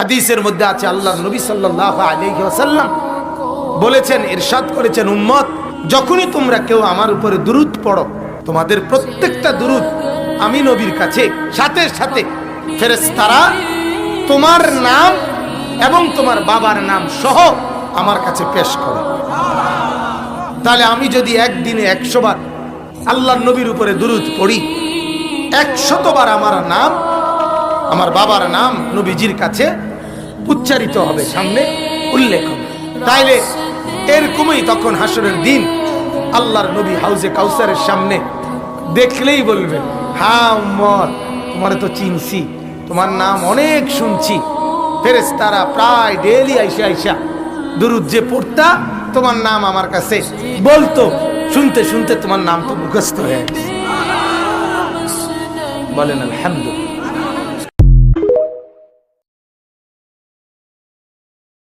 হাদিসের মধ্যে আছে আল্লাহর নবী সাল্লাল্লাহু আলাইহি ওয়াসাল্লাম বলেছেন, ইরশাদ করেছেন, উম্মত যখনই তোমরা কেউ আমার উপরে দুরূদ পড়ো, তোমাদের প্রত্যেকটা দুরূদ আমি নবীর কাছে সাথে সাথে ফেরেশতারা তোমার নাম এবং তোমার বাবার নাম সহ আমার কাছে পেশ করে। তাহলে আমি যদি একদিনে 100 বার আল্লাহর নবীর উপরে দুরূদ পড়ি, 100 বার আমার নাম, আমার বাবার নাম নবীজির কাছে উচ্চারিত হবে, সামনে উল্লেখ হবে। তাইলে এরকমই তখন হাসরের দিন আল্লাহর নবী হাউজে কাউসারের সামনে দেখলেই বলবেন, হ্যাঁ উম্মত, তোমারে তো চিনছি, তোমার নাম অনেক শুনছি। ফেরেশতারা প্রায় ডেইলি আইসা আইসা দুরূদ যে পড়তা, তোমার নাম আমার কাছে বলতো, শুনতে শুনতে তোমার নাম তো মুখস্থ হয়ে গেছে। বলেন আলহামদুলিল্লাহ।